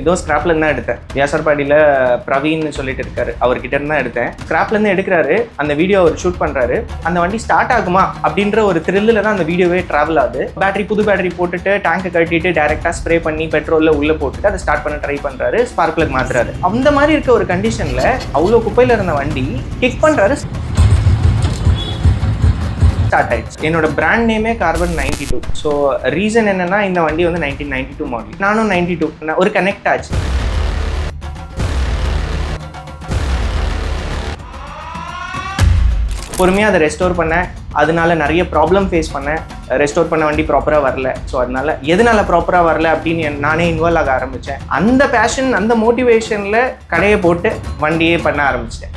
ஏதோ ஸ்கிராப்லேருந்து தான் எடுத்தேன். வியாசர்பாடியில் பிரவீன்னு சொல்லிட்டு இருக்காரு, அவர்கிட்ட இருந்து தான் எடுத்தேன். ஸ்கிராப்லேருந்து எடுக்கிறாரு, அந்த வீடியோ அவர் ஷூட் பண்ணுறாரு. அந்த வண்டி ஸ்டார்ட் ஆகுமா அப்படின்ற ஒரு த்ரில்லில் தான் அந்த வீடியோவே ட்ராவல் ஆகுது. புது பேட்டரி போட்டுட்டு டேங்கை கட்டிட்டு டேரெக்டாக ஸ்ப்ரே பண்ணி பெட்ரோலில் உள்ளே போட்டுட்டு அதை ஸ்டார்ட் பண்ண ட்ரை பண்ணுறாரு. ஸ்பார்க் பிளக் மாத்துறாரு. அந்த மாதிரி இருக்க ஒரு கண்டிஷனில் அவ்வளோ குப்பையில் இருந்த வண்டி கிக் பண்ணுறாரு, ஸ்டார்ட் ஆயிடுச்சு. என்னோட பிராண்ட் நேமே கார்பன் 92. ஸோ ரீசன் என்னன்னா, இந்த வண்டி வந்து 1992 மாடல், நானும் 92. ஒரு கனெக்ட் ஆச்சு. பொறுமையாக அதை ரெஸ்டோர் பண்ணேன். அதனால நிறைய ப்ராப்ளம் ஃபேஸ் பண்ணேன். ரெஸ்டோர் பண்ண வண்டி ப்ராப்பராக வரல. ஸோ அதனால எதனால ப்ராப்பராக வரல அப்படின்னு நானே இன்வால்வ் ஆக ஆரம்பித்தேன். அந்த பேஷன், அந்த மோட்டிவேஷனில் கடையை போட்டு வண்டியே பண்ண ஆரம்பிச்சிட்டேன்.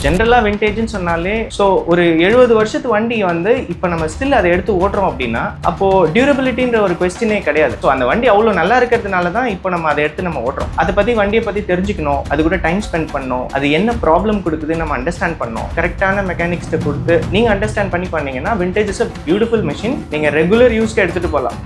ஜென்ரலாக விண்டேஜ்னு சொன்னாலே ஸோ ஒரு 70 வருஷத்து வண்டி வந்து இப்போ நம்ம ஸ்டில் அதை எடுத்து ஓட்டுறோம் அப்படின்னா, அப்போது டியூரபிலிட்டின்ற ஒரு கொஸ்டினே கிடையாது. ஸோ அந்த வண்டி அவ்வளோ நல்லா இருக்கிறதுனால தான் இப்போ நம்ம அதை எடுத்து நம்ம ஓட்டுறோம். அதை பற்றி, வண்டியை பற்றி தெரிஞ்சுக்கணும், அது கூட டைம் ஸ்பெண்ட் பண்ணணும், அது என்ன ப்ராப்ளம் கொடுக்குதுன்னு நம்ம அண்டர்ஸ்டாண்ட் பண்ணணும். கரெக்டான மெக்கானிக்ஸ்ட்டை கொடுத்து நீங்கள் அண்டர்ஸ்டாண்ட் பண்ணீங்கன்னா vintage is a beautiful machine. நீங்கள் ரெகுலர் யூஸ்க்கு எடுத்துகிட்டு போகலாம்.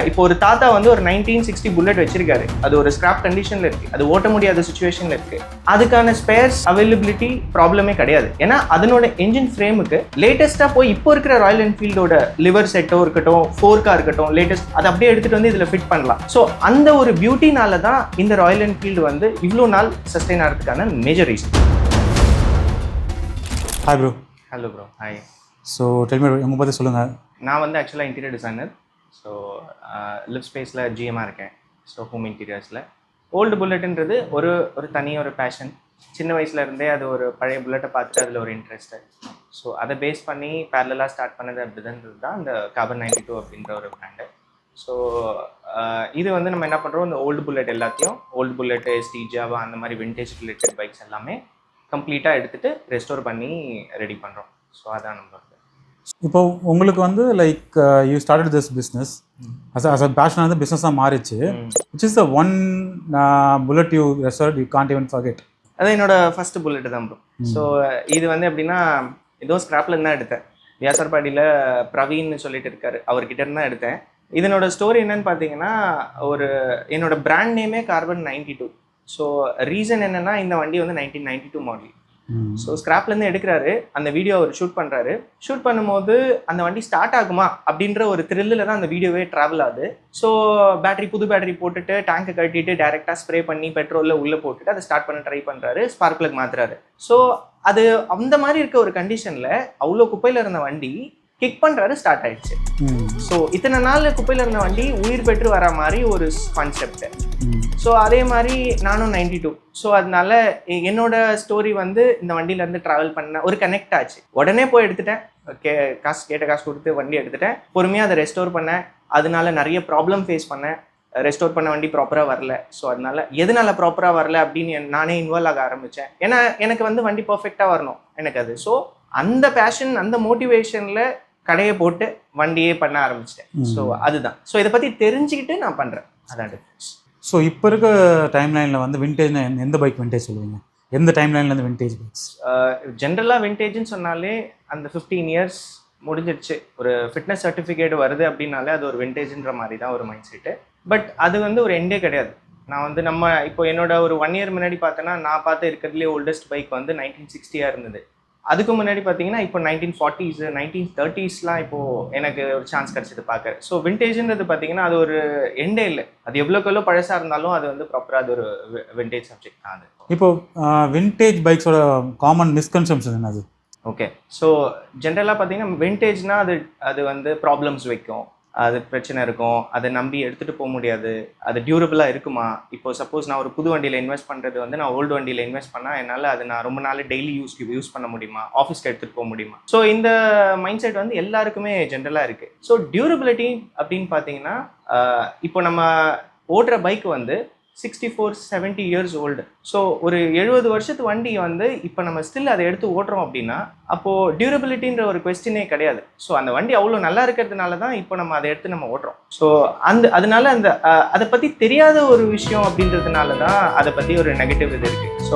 இப்போ ஒரு தாத்தா வந்து ஒரு 1960 புல்லட் வச்சிருக்காரு. அது ஒரு ஸ்கிராப் கண்டிஷன்ல இருக்கு, அது ஓட்ட முடியாத சிச்சுவேஷன்ல இருக்கு. அதுக்கான ஸ்பேர்ஸ் அவைலபிலிட்டி ப்ராப்ளமே கிடையாது. ஏன்னா அதனோட என்ஜின் ஃப்ரேமுக்கு லேட்டஸ்டா போய் இப்போ இருக்கிற ராயல் என்ஃபீல்டோட லிவர் செட்டோ இருக்கட்டும், ஃபோர்க்கா இருக்கட்டும், லேட்டஸ்ட் அதை அப்படியே எடுத்துட்டு வந்து இதுல ஃபிட் பண்ணலாம். ஸோ அந்த ஒரு பியூட்டினால தான் இந்த ராயல் என்ஃபீல்டு வந்து இவ்வளோ நாள் சஸ்டெயின் ஆகிறதுக்கான major reason. Hi bro. Hello bro. Hi. So tell me, உங்களை பற்றி சொல்லுங்கள். நான் வந்து ஆக்சுவலாக இன்டீரியர் டிசைனர். ஸோ லிவ் ஸ்பேஸில் ஜிஎம்மாக இருக்கேன். ஸோ ஹோம் இன்டீரியர்ஸில் ஓல்டு புல்லட்டுன்றது ஒரு தனியாக ஒரு பேஷன். சின்ன வயசுல இருந்தே அது ஒரு பழைய புல்லட்டை பார்த்துட்டு அதில் ஒரு இன்ட்ரெஸ்ட்டு. ஸோ அதை பேஸ் பண்ணி பேரலாக ஸ்டார்ட் பண்ணது அப்படின்றது தான் இந்த கார்பன் 92 அப்படின்ற ஒரு பிராண்டு. ஸோ இது வந்து நம்ம என்ன பண்ணுறோம், இந்த ஓல்டு புல்லட் எல்லாத்தையும், ஓல்டு புல்லட்டு, எஸ்டி, ஜாவா அந்த மாதிரி விண்டேஜ் ரிலேட்டட் பைக்ஸ் எல்லாமே கம்ப்ளீட்டாக எடுத்துகிட்டு ரெஸ்டோர் பண்ணி ரெடி பண்ணுறோம். ஸோ அதான் நம்ம. இப்போ உங்களுக்கு வந்து like you started this business as a passion வந்து பிஸ்னஸாக மாறிச்சு. Which is the one bullet you restored you can't even forget? அது என்னோட ஃபர்ஸ்ட் புல்லட் தான் ப்ரோ. ஸோ இது வந்து எப்படின்னா, ஏதோ ஸ்கிராப்லேருந்து தான் எடுத்தேன். வியாசர்பாடியில் பிரவீன்னு சொல்லிட்டு இருக்காரு, அவர்கிட்ட இருந்து தான் எடுத்தேன். இதனோட ஸ்டோரி என்னன்னு பார்த்தீங்கன்னா, என்னோட பிராண்ட் நேமே கார்பன் 92. ஸோ ரீசன் என்னன்னா, இந்த வண்டி வந்து 1992 மாடல். ஸோ ஸ்கிராப்லேருந்து எடுக்கிறாரு, அந்த வீடியோ அவர் ஷூட் பண்ணுறாரு. ஷூட் பண்ணும்போது அந்த வண்டி ஸ்டார்ட் ஆகுமா அப்படின்ற ஒரு த்ரில்லில் தான் அந்த வீடியோவே ட்ராவல் ஆகுது. ஸோ புது பேட்டரி போட்டுட்டு டேங்கை கட்டிட்டு டேரெக்டாக ஸ்ப்ரே பண்ணி பெட்ரோலில் உள்ளே போட்டுட்டு அதை ஸ்டார்ட் பண்ண ட்ரை பண்ணுறாரு. Spark plug மாத்துறாரு. ஸோ அது அந்த மாதிரி இருக்க ஒரு கண்டிஷனில் அவ்வளோ குப்பையில் இருந்த வண்டி கிக் பண்ணுறாரு, ஸ்டார்ட் ஆயிடுச்சு. ஸோ இத்தனை நாள் குப்பையில் இருந்த வண்டி உயிர் பெற்று வர மாதிரி ஒரு கான்செப்ட். ஸோ அதே மாதிரி நானும் 92. ஸோ அதனால என்னோட ஸ்டோரி வந்து இந்த வண்டியிலேருந்து ட்ராவல் பண்ண ஒரு கனெக்ட் ஆச்சு. உடனே போய் எடுத்துட்டேன், கேட்ட காசு கொடுத்து வண்டி எடுத்துட்டேன். பொறுமையாக அதை ரெஸ்டோர் பண்ணேன். அதனால நிறைய ப்ராப்ளம் ஃபேஸ் பண்ணேன். ரெஸ்டோர் பண்ண வண்டி ப்ராப்பராக வரல. ஸோ அதனால எதனால ப்ராப்பராக வரல அப்படின்னு நானே இன்வால்வ் ஆக ஆரம்பித்தேன். ஏன்னா எனக்கு வந்து வண்டி பர்ஃபெக்டாக வரணும் எனக்கு அது. ஸோ அந்த பேஷன், அந்த மோட்டிவேஷனில் கடையை போட்டு வண்டியே பண்ண ஆரம்பிச்சிட்டேன். ஸோ அதுதான். ஸோ இதை பற்றி தெரிஞ்சுக்கிட்டு நான் பண்ணுறேன். அதான் டிஃப்ரென்ஸ். ஸோ இப்போ இருக்க டைம்லைனில் வந்து விண்டேஜ்னா எந்த பைக் விண்டேஜ் சொல்லுவீங்க? எந்த டைம்லைனில் வந்து விண்டேஜ் பைக்ஸ்? ஜென்ரலாக விண்டேஜ்னு சொன்னாலே அந்த 15 இயர்ஸ் முடிஞ்சிடுச்சு, ஒரு ஃபிட்னஸ் சர்டிஃபிகேட் வருது அப்படின்னாலே அது ஒரு விண்டேஜ்ன்ற மாதிரி தான் ஒரு மைண்ட் செட்டு. பட் அது வந்து ஒரு எண்டே கிடையாது. நான் வந்து இப்போ என்னோட ஒரு 1 இயர் முன்னாடி பார்த்தேன்னா, நான் பார்த்து இருக்கிறதுலே ஓல்டஸ்ட் பைக் வந்து 1960 இருந்தது. அதுக்கு முன்னாடி பார்த்தீங்கன்னா இப்போ 1940s 1930ஸ்லாம் இப்போது எனக்கு ஒரு சான்ஸ் கிடச்சிது பார்க்க. ஸோ விண்டேஜ்ன்றது பார்த்தீங்கன்னா அது ஒரு எண்டே இல்லை. அது எவ்வளோக்கெவ்வளோ பழசாக இருந்தாலும் அது வந்து ப்ராப்பராக அது ஒரு விண்டேஜ் சப்ஜெக்ட் தான் அது. இப்போது விண்டேஜ் பைக்ஸோட காமன் மிஸ்கன்செப்ஷன் என்னது? ஓகே, ஸோ ஜென்ரலாக பார்த்தீங்கன்னா விண்டேஜ்னால் அது வந்து ப்ராப்ளம்ஸ் வைக்கும், அது பிரச்சனை இருக்கும், அதை நம்பி எடுத்துகிட்டு போக முடியாது, அது டியூரபிளாக இருக்குமா. இப்போ சப்போஸ் நான் ஒரு புது வண்டியில் இன்வெஸ்ட் பண்ணுறது வந்து நான் ஓல்டு வண்டியில் இன்வெஸ்ட் பண்ணால் என்னால் அது நான் ரொம்ப நாள் டெய்லி யூஸ் பண்ண முடியுமா, ஆஃபீஸ்க்கு எடுத்துகிட்டு போக முடியுமா. ஸோ இந்த மைண்ட் செட் வந்து எல்லாருக்குமே ஜென்ரலாக இருக்குது. ஸோ டியூரபிலிட்டி அப்படின்னு பார்த்தீங்கன்னா, இப்போ நம்ம ஓட்டுற பைக் வந்து 64-70 இயர்ஸ் ஓல்டு. ஸோ ஒரு 70 வருஷத்து வண்டி வந்து இப்போ நம்ம ஸ்டில் அதை எடுத்து ஓட்டுறோம் அப்படின்னா அப்போது டியூரபிலிட்டின்ற ஒரு கொஸ்டினே கிடையாது. ஸோ அந்த வண்டி அவ்வளோ நல்லா இருக்கிறதுனால தான் இப்போ நம்ம அதை எடுத்து நம்ம ஓட்டுறோம். ஸோ அதனால அதை பற்றி தெரியாத ஒரு விஷயம் அப்படின்றதுனால தான் அதை பற்றி ஒரு நெகட்டிவ் இது இருக்குது. ஸோ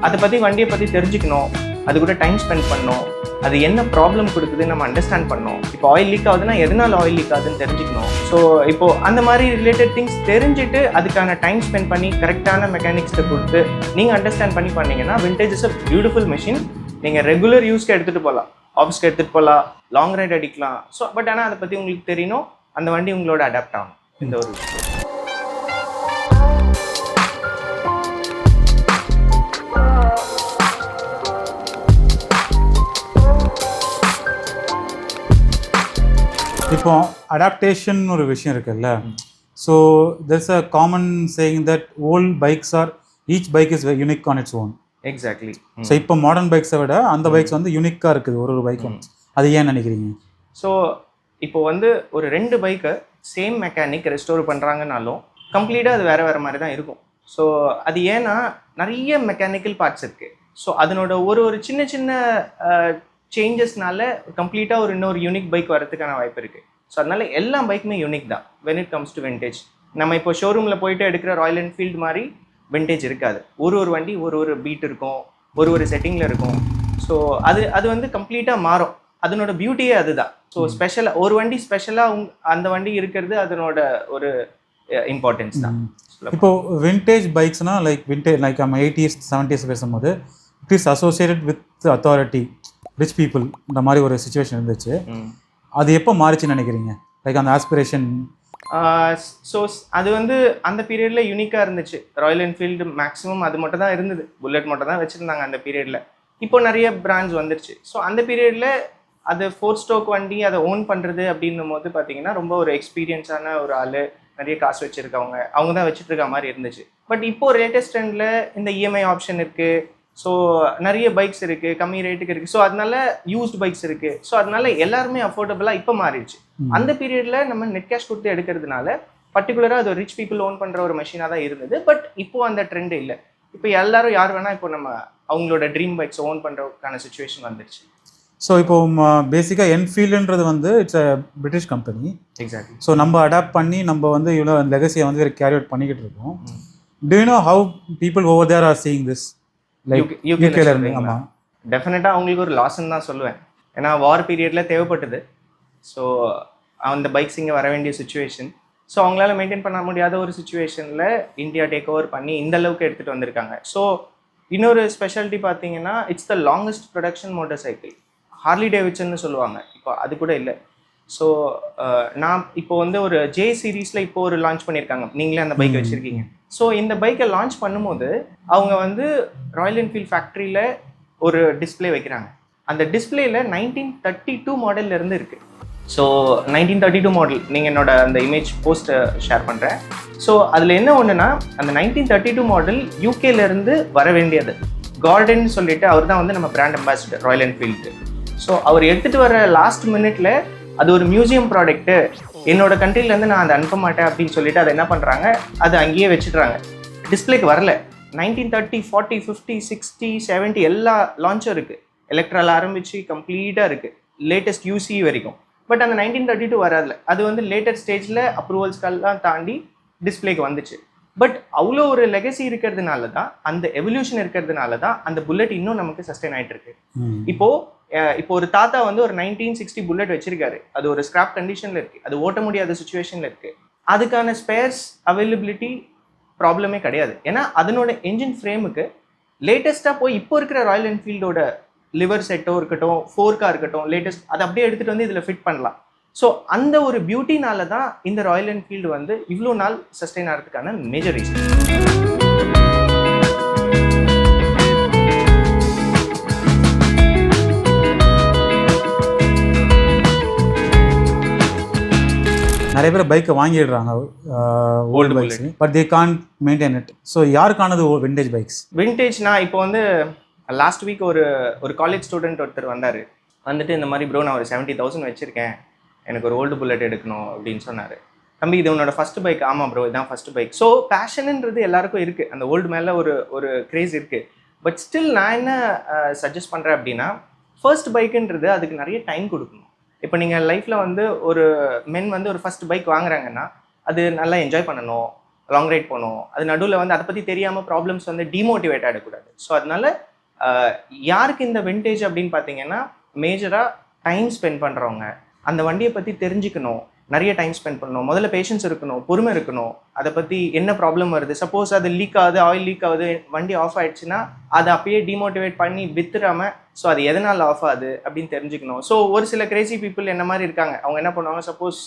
அதை பற்றி வண்டியை பற்றி தெரிஞ்சுக்கணும், அது கூட டைம் ஸ்பெண்ட் பண்ணணும், அது என்ன ப்ராப்ளம் கொடுக்குதுன்னு நம்ம அண்டர்ஸ்டாண்ட் பண்ணோம். இப்போ ஆயில் லீக் ஆகுதுன்னா எதனால் ஆயில் லீக் ஆகுதுன்னு தெரிஞ்சுக்கணும். ஸோ இப்போ அந்த மாதிரி ரிலேட்டட் திங்ஸ் தெரிஞ்சுட்டு அதுக்கான டைம் ஸ்பெண்ட் பண்ணி கரெக்டான மெக்கானிக்ஸ்க்கு கொடுத்து நீங்கள் அண்டர்ஸ்டாண்ட் பண்ணி பண்ணீங்கன்னா vintage is a beautiful machine. நீங்கள் ரெகுலர் யூஸ்க்கு எடுத்துகிட்டு போகலாம், ஆஃபீஸ்க்கு எடுத்துகிட்டு போகலாம், லாங் ரைட் அடிக்கலாம். ஸோ பட் ஆனால் அதை பற்றி உங்களுக்கு தெரியணும், அந்த வண்டி உங்களோட அடாப்ட் ஆகும். இந்த ஒரு விஷயம். இப்போ அடாப்டேஷன் ஒரு விஷயம் இருக்குல்ல. So there's a common saying that all bikes are each bike is unique on its own. Exactly. So இப்போ மாடர்ன் பைக்ஸை விட அந்த பைக்ஸ் வந்து யூனிக்காக இருக்குது ஒரு பைக்கும். அது ஏன் நினைக்கிறீங்க? ஸோ இப்போ வந்து ஒரு 2 பைக்கை சேம் மெக்கானிக் ரெஸ்டோர் பண்ணுறாங்கனாலும் கம்ப்ளீட்டாக அது வேறு மாதிரி தான் இருக்கும். ஸோ அது ஏன்னா நிறைய மெக்கானிக்கல் பார்ட்ஸ் இருக்குது. ஸோ அதனோட ஒரு சின்ன சின்ன சேஞ்சஸ்னால கம்ப்ளீட்டாக இன்னொரு யூனிக் பைக் வரதுக்கான வாய்ப்பு இருக்குது. ஸோ அதனால எல்லா பைக்குமே யூனிக் தான் when it comes to vintage. நம்ம இப்போ ஷோரூமில் போயிட்டு எடுக்கிற ராயல் என்ஃபீல்டு மாதிரி விண்டேஜ் இருக்காது. ஒரு வண்டி ஒரு பீட் இருக்கும், ஒரு செட்டிங்கில் இருக்கும். ஸோ அது வந்து கம்ப்ளீட்டாக மாறும். அதனோட பியூட்டியே அதுதான். ஸோ ஸ்பெஷலாக ஒரு வண்டி ஸ்பெஷலாக அந்த வண்டி இருக்கிறது அதனோட ஒரு இம்பார்ட்டன்ஸ் தான். இப்போ விண்டேஜ் பைக்ஸ்னால் லைக் நம்ம 80s 70s பேசும்போது it is associated with authority, rich people, இந்த மாதிரி ஒரு சுச்சுவேஷன் இருந்துச்சு. அது எப்போ மாறிச்சுன்னு நினைக்கிறீங்க? லைக் அந்த ஆஸ்பிரேஷன். ஸோ அது வந்து அந்த பீரியடில் யூனிக்காக இருந்துச்சு. ராயல் என்ஃபீல்டு மேக்ஸிமம் அது மட்டும் தான் இருந்தது, புல்லட் மட்டும் தான் வச்சுருந்தாங்க அந்த பீரியடில். இப்போ நிறைய பிராண்ட்ஸ் வந்துருச்சு. ஸோ அந்த பீரியடில் அது 4 ஸ்ட்ரோக் வண்டி அதை ஓன் பண்ணுறது அப்படின்னும் போது பார்த்தீங்கன்னா ரொம்ப ஒரு எக்ஸ்பீரியன்ஸான ஒரு ஆள், நிறைய காசு வச்சுருக்கவங்க, அவங்க தான் வச்சுட்டு இருக்க மாதிரி இருந்துச்சு. பட் இப்போது லேட்டஸ்ட் ட்ரெண்டில் இந்த இஎம்ஐ ஆப்ஷன் இருக்குது. ஸோ நிறைய பைக்ஸ் இருக்குது, கம்மி ரேட்டுக்கு இருக்குது. ஸோ அதனால யூஸ்டு பைக்ஸ் இருக்குது. ஸோ அதனால எல்லாருமே அஃபோர்டபுளாக இப்போ மாறிடுச்சு. அந்த பீரியடில் நம்ம நெட் கேஷ் கொடுத்து எடுக்கிறதுனால பர்டிகுலராக அது ரிச் பீப்புள் ஓன் பண்ணுற ஒரு மெஷினாக தான் இருந்தது. பட் இப்போது அந்த ட்ரெண்ட் இல்லை. இப்போ எல்லாரும் யார் வேணால் இப்போ நம்ம அவங்களோட ட்ரீம் பைக்ஸ் ஓன் பண்ணுறதுக்கான சுச்சுவேஷன் வந்துடுச்சு. ஸோ இப்போ பேசிக்காக என்ஃபீல்டுன்றது வந்து it's a British company. Exactly. So நம்ம அடாப்ட் பண்ணி நம்ம வந்து இவ்வளோ லெகசியை வந்து கேரி அவுட் பண்ணிக்கிட்டு இருக்கோம். Do you know how people over there are seeing this? யூகேல இருந்து. ஆமாம், டெஃபினட்டாக அவங்களுக்கு ஒரு லாஸ்ன்னு தான் சொல்லுவேன். ஏன்னா வார் பீரியடில் தேவைப்பட்டது. ஸோ அந்த பைக்ஸ் இங்கே வர வேண்டிய சுச்சுவேஷன். ஸோ அவங்களால மெயின்டைன் பண்ண முடியாத ஒரு சுச்சுவேஷனில் இந்தியா டேக் ஓவர் பண்ணி இந்த அளவுக்கு எடுத்துகிட்டு வந்திருக்காங்க. ஸோ இன்னொரு ஸ்பெஷாலிட்டி பார்த்தீங்கன்னா it's the longest production motorcycle. Harley டேவிட்சன்னு சொல்லுவாங்க, இப்போ அது கூட இல்லை. ஸோ நான் இப்போ வந்து ஒரு ஜே சீரீஸில் இப்போ ஒரு லான்ச் பண்ணியிருக்காங்க, நீங்களே அந்த பைக்கை வச்சுருக்கீங்க. ஸோ இந்த பைக்கை லான்ச் பண்ணும்போது அவங்க வந்து ராயல் என்ஃபீல்ட் ஃபேக்ட்ரியில் ஒரு டிஸ்பிளே வைக்கிறாங்க. அந்த டிஸ்பிளேயில் 1932 மாடல்லேருந்து இருக்குது. ஸோ 1932 மாடல், நீங்கள் என்னோட அந்த இமேஜ் போஸ்ட்டை ஷேர் பண்ணுறேன். ஸோ அதில் என்ன ஒன்றுனா அந்த 1932 மாடல் யூகேலேருந்து வர வேண்டியது. கார்டன் சொல்லிட்டு அவர் தான் வந்து நம்ம brand ambassador Royal Enfield. So அவர் எடுத்துகிட்டு வர லாஸ்ட் மினிட்ல அது ஒரு மியூசியம் ப்ராடக்ட்டு, என்னோட கண்ட்ரிலேருந்து நான் அதை அனுப்ப மாட்டேன் அப்படின்னு சொல்லிட்டு அதை என்ன பண்ணுறாங்க, அது அங்கேயே வச்சுட்றாங்க. டிஸ்பிளேக்கு வரல. 1930, 40, 50, 60, 70 எல்லா லான்ச்சும் இருக்குது. எலக்ட்ரால் ஆரம்பித்து கம்ப்ளீட்டாக இருக்குது, லேட்டஸ்ட் யூசி வரைக்கும். பட் அந்த 1932 வராதுல, அது வந்து லேட்டஸ்ட் ஸ்டேஜில் அப்ரூவல்ஸ்கெல்லாம் தாண்டி டிஸ்பிளேக்கு வந்துச்சு. பட் அவ்வளோ ஒரு லெகசி இருக்கிறதுனால தான், அந்த எவல்யூஷன் இருக்கிறதுனால தான் அந்த புல்லட் இன்னும் நமக்கு சஸ்டெயின் ஆகிட்டு இருக்கு. இப்போ ஒரு தாத்தா வந்து ஒரு 1960 புல்லட் வச்சிருக்காரு, அது ஒரு ஸ்கிராப் கண்டிஷனில் இருக்குது, அது ஓட்ட முடியாத சுச்சுவேஷனில் இருக்குது. அதுக்கான ஸ்பேர்ஸ் அவைலபிலிட்டி ப்ராப்ளமே கிடையாது. ஏன்னா அதனோட என்ஜின் ஃப்ரேமுக்கு லேட்டஸ்ட்டாக போய் இப்போ இருக்கிற ராயல் என்ஃபீல்டோட லிவர் செட்டோ இருக்கட்டும், ஃபோர்க்காக இருக்கட்டும், லேட்டஸ்ட் அதை அப்படியே எடுத்துகிட்டு வந்து இதில் ஃபிட் பண்ணலாம். ஸோ அந்த ஒரு பியூட்டினால தான் இந்த ராயல் என்ஃபீல்டு வந்து இவ்வளோ நாள் சஸ்டெயின் ஆகிறதுக்கான மேஜர் ரீசன். நிறைய பேர் பைக்கை வாங்கிடுறாங்க old bikes, but they can't maintain it. So யாருக்கானது விண்டேஜ் பைக்ஸ்? விண்டேஜ்னா இப்போ வந்து லாஸ்ட் வீக் ஒரு காலேஜ் ஸ்டூடெண்ட் ஒருத்தர் வந்தார். வந்துட்டு இந்த மாதிரி ப்ரோ நான் ஒரு 70,000 வச்சுருக்கேன், எனக்கு ஒரு ஓல்டு புல்லட் எடுக்கணும் அப்படின்னு சொன்னார். தம்பி இது உன்னோட ஃபர்ஸ்ட் பைக்? ஆமாம் ப்ரோ இதான் ஃபர்ஸ்ட் பைக். ஸோ பேஷனுன்றது எல்லாருக்கும் இருக்குது, அந்த ஓல்டு மேலே ஒரு க்ரேஸ் இருக்குது. பட் ஸ்டில் நான் என்ன சஜஸ்ட் பண்ணுறேன் அப்படின்னா, ஃபர்ஸ்ட் பைக்குன்றது அதுக்கு நிறைய டைம் கொடுக்கணும். இப்போ நீங்கள் லைஃப்பில் வந்து ஒரு மென் வந்து ஒரு ஃபர்ஸ்ட் பைக் வாங்குறாங்கன்னா அது நல்லா என்ஜாய் பண்ணணும், லாங் ரைட் போகணும். அது நடுவில் வந்து அதை பற்றி தெரியாமல் ப்ராப்ளம்ஸ் வந்து டிமோட்டிவேட் ஆகிடக்கூடாது. ஸோ அதனால யாருக்கு இந்த விண்டேஜ் அப்படின்னு பார்த்தீங்கன்னா, மேஜராக டைம் ஸ்பெண்ட் பண்ணுறவங்க, அந்த வண்டியை பற்றி தெரிஞ்சுக்கணும், நிறைய டைம் ஸ்பெண்ட் பண்ணணும், முதல்ல பேஷன்ஸ் இருக்கணும், பொறுமை இருக்கணும், அதை பற்றி என்ன ப்ராப்ளம் வருது, சப்போஸ் அது லீக் ஆகுது, ஆயில் லீக் ஆகுது, வண்டி ஆஃப் ஆகிடுச்சுன்னா அதை அப்பயே டிமோட்டிவேட் பண்ணி வித்துடாமல் ஸோ அது எதனால் ஆஃப் ஆகுது அப்படின்னு தெரிஞ்சுக்கணும். ஸோ ஒரு சில கிரேசி பீப்புள் என்ன மாதிரி இருக்காங்க, அவங்க என்ன பண்ணுவாங்க, சப்போஸ்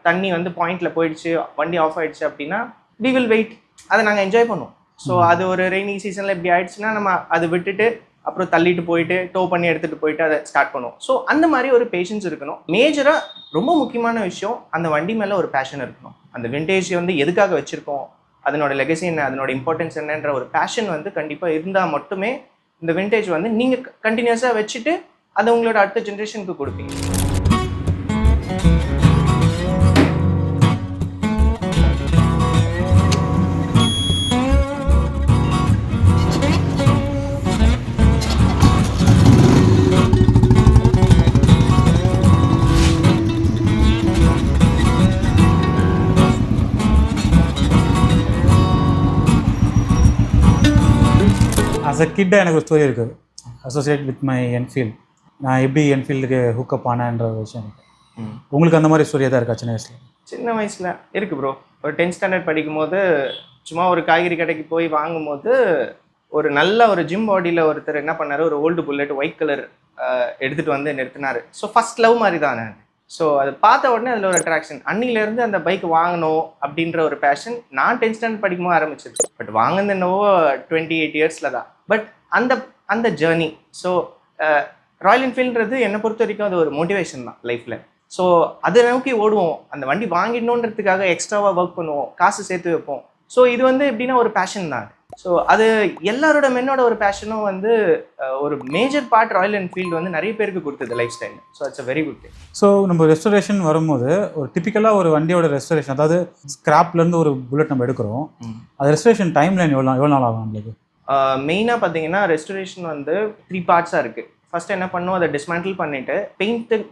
தண்ணி வந்து பாயிண்டில் போயிடுச்சு, வண்டி ஆஃப் ஆகிடுச்சு அப்படின்னா we will wait, அதை நாங்கள் என்ஜாய் பண்ணுவோம். ஸோ அது ஒரு ரெய்னி சீசனில் இப்படி ஆயிடுச்சுன்னா நம்ம அதை விட்டுட்டு அப்புறம் தள்ளிட்டு போயிட்டு டோ பண்ணி எடுத்துகிட்டு போயிட்டு அதை ஸ்டார்ட் பண்ணுவோம். ஸோ அந்த மாதிரி ஒரு பேஷன்ஸ் இருக்கணும். மேஜராக ரொம்ப முக்கியமான விஷயம், அந்த வண்டி மேலே ஒரு பேஷன் இருக்கணும். அந்த விண்டேஜ் வந்து எதுக்காக வச்சுருக்கோம், அதனோட லெகசி என்ன, அதனோட இம்பார்ட்டன்ஸ் என்னன்ற ஒரு பேஷன் வந்து கண்டிப்பாக இருந்தால் மட்டுமே இந்த விண்டேஜ் வந்து நீங்கள் கண்டினியூஸாக வச்சுட்டு அதை உங்களோட அடுத்த ஜென்ரேஷனுக்கு கொடுப்பீங்க. ஆஸ் அ கிட்டாக எனக்கு ஒரு ஸ்டோரி இருக்குது அசோசியேட் வித் மை என்ஃபீல்ட். நான் எப்படி என்ஃபீல்டுக்கு ஹூக்கப் ஆனேன்ற ஒரு விஷயம் இருக்குது. உங்களுக்கு அந்த மாதிரி ஸ்டோரியாக தான் இருக்கா சின்ன வயசில்? சின்ன வயசில் இருக்குது ப்ரோ. ஒரு 10th ஸ்டாண்டர்ட் படிக்கும்போது சும்மா ஒரு காய்கறி கடைக்கு போய் வாங்கும்போது ஒரு நல்ல ஒரு ஜிம் பாடியில் ஒருத்தர் என்ன பண்ணார், ஒரு ஓல்டு புல்லட் ஒயிட் கலர் எடுத்துகிட்டு வந்து நிறுத்தினார். ஸோ ஃபஸ்ட் லவ் மாதிரி தான் நான். ஸோ அதை பார்த்த உடனே அதில் ஒரு அட்ராக்ஷன், அன்னிலேருந்து அந்த பைக் வாங்கணும் அப்படின்ற ஒரு பேஷன் நான் 10th ஸ்டாண்டர்ட் படிக்கும்போது ஆரம்பிச்சது. பட் வாங்கினது என்னவோ 28 இயர்ஸில் தான். பட் அந்த ஜேர்னி, ஸோ ராயல் என்ஃபீல்டுன்றது என்னை பொறுத்த வரைக்கும் அது ஒரு மோட்டிவேஷன் தான் லைஃப்பில். ஸோ அதை நோக்கி ஓடுவோம், அந்த வண்டி வாங்கிடணுன்றதுக்காக எக்ஸ்ட்ராவாக ஒர்க் பண்ணுவோம், காசு சேர்த்து வைப்போம். ஸோ இது வந்து எப்படின்னா ஒரு பேஷன் தான். ஸோ அது எல்லாரோட மென்னோட ஒரு பேஷனும் வந்து ஒரு மேஜர் பார்ட் ராயல் என்ஃபீல்டு வந்து நிறைய பேருக்கு கொடுத்தது life style. So it's a very good thing. So நம்ம ரெஸ்டரேஷன் வரும்போது ஒரு டிப்பிக்கலாக ஒரு வண்டியோட ரெஸ்டரேஷன், அதாவது ஸ்கிராப்லேருந்து ஒரு புல்லட் நம்ம எடுக்கிறோம், அது ரெஸ்டரேஷன் டைம் லைன் எவ்வளோ நாள் ஆகும் நம்மளுக்கு? மெயினாக பார்த்தீங்கன்னா ரெஸ்டரேஷன் வந்து 3 பார்ட்ஸாக இருக்குது. ஃபர்ஸ்ட் என்ன பண்ணும், அதை டிஸ்மேண்டில் பண்ணிவிட்டு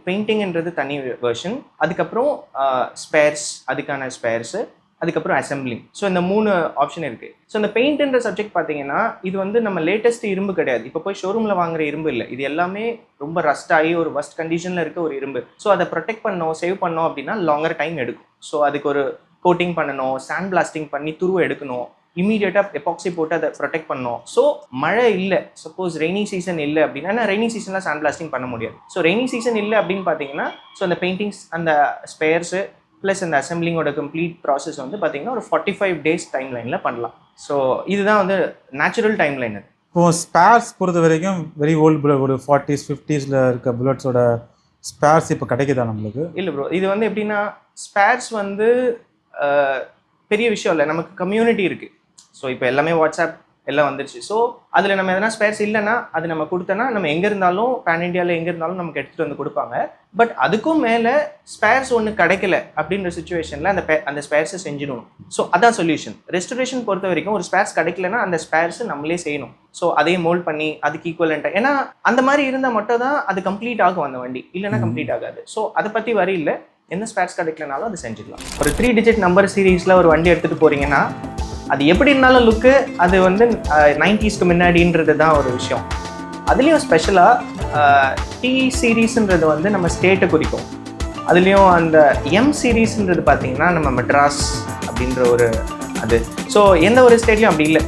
பெயிண்டிங்ன்றது தனி வெர்ஷன், அதுக்கப்புறம் ஸ்பேர்ஸ், அதுக்கான ஸ்பேர்ஸு, அதுக்கப்புறம் அசம்பிளிங். ஸோ இந்த 3 ஆப்ஷன் இருக்குது. ஸோ இந்த பெயிண்ட்ன்ற சப்ஜெக்ட் பார்த்தீங்கன்னா இது வந்து நம்ம லேட்டஸ்ட் இரும்பு கிடையாது, இப்போ போய் ஷோரூமில் வாங்குற இரும்பு இல்லை. இது எல்லாமே ரொம்ப ரஸ்ட் ஆகி ஒரு வஸ்ட் கண்டிஷனில் இருக்க ஒரு இரும்பு. ஸோ அதை ப்ரொடெக்ட் பண்ணோம், சேவ் பண்ணோம் அப்படின்னா லாங்கர் டைம் எடுக்கும். ஸோ அதுக்கு ஒரு கோட்டிங் பண்ணணும், சாண்ட் பிளாஸ்டிங் பண்ணி துருவ எடுக்கணும், இமீடியட்டாக எபாக்சி போட்டு அதை ப்ரொடெக்ட் பண்ணோம். ஸோ மழை இல்லை, சப்போஸ் ரெய்னி சீசன் இல்லை அப்படின்னா, ரெய்னி சீசனில் சாண்ட் பிளாஸ்டிங் பண்ண முடியாது. ஸோ ரெய்னி சீசன் இல்லை அப்படின்னு பார்த்தீங்கன்னா, ஸோ அந்த பெயிண்டிங்ஸ், அந்த ஸ்பேர்ஸு ப்ளஸ் அந்த அசம்பிளிங்கோட கம்ப்ளீட் ப்ராசஸ் வந்து பார்த்தீங்கன்னா ஒரு 45 days டைம் லைனில் பண்ணலாம். ஸோ இதுதான் வந்து நேச்சுரல் டைம் லைன். அது இப்போ ஸ்பேர்ஸ் பொறுத்த வரைக்கும் வெரி ஓல்டு புல்லட், ஒரு 40s 50s இருக்க புல்லட்ஸோட ஸ்பேர்ஸ் இப்போ கிடைக்குதா நம்மளுக்கு? இல்லை ப்ரோ, இது வந்து எப்படின்னா ஸ்பேர்ஸ் வந்து பெரிய விஷயம் இல்லை, நமக்கு கம்யூனிட்டி இருக்குது. ஸோ இப்போ எல்லாமே வாட்ஸ்அப் எல்லாம் வந்துருச்சு. ஸோ அதில் நம்ம எதனா ஸ்பேர்ஸ் இல்லைன்னா அது நம்ம கொடுத்தோன்னா நம்ம எங்கே இருந்தாலும் பேன் இண்டியாவில் எங்கே இருந்தாலும் நமக்கு எடுத்துகிட்டு வந்து கொடுப்பாங்க. பட் அதுக்கும் மேலே ஸ்பேர்ஸ் ஒன்று கிடைக்கல அப்படின்ற சுச்சுவேஷனில் அந்த ஸ்பேர்ஸை செஞ்சிடணும். ஸோ அதான் சொல்யூஷன். ரெஸ்டரேஷன் பொறுத்த வரைக்கும் ஒரு ஸ்பேர்ஸ் கிடைக்கலன்னா அந்த ஸ்பேர்ஸை நம்மளே செய்யணும். ஸோ அதையே மோல்ட் பண்ணி அதுக்கு ஈக்குவலண்ட்டாக, ஏன்னா அந்த மாதிரி இருந்தால் மட்டும் தான் அது கம்ப்ளீட் ஆகும் அந்த வண்டி, இல்லைன்னா கம்ப்ளீட் ஆகாது. ஸோ அதை பற்றி வரி இல்லை, எந்த ஸ்பேர்ஸ் கிடைக்கலனாலும் அது செஞ்சுக்கலாம். ஒரு 3 digit நம்பர் சீரீஸில் ஒரு வண்டி எடுத்துகிட்டு போகிறீங்கன்னா அது எப்படி இருந்தாலும் லுக்கு அது வந்து 90ஸ்க்கு முன்னாடின்றது தான் ஒரு விஷயம். அதுலேயும் ஸ்பெஷலாக டி சீரீஸ்ன்றது வந்து நம்ம ஸ்டேட்டை குறிக்கும். அதுலேயும் அந்த எம் சீரீஸ்ன்றது பார்த்தீங்கன்னா நம்ம மெட்ராஸ் அப்படின்ற ஒரு அது. ஸோ எந்த ஒரு ஸ்டேட்லையும் அப்படி இல்லை.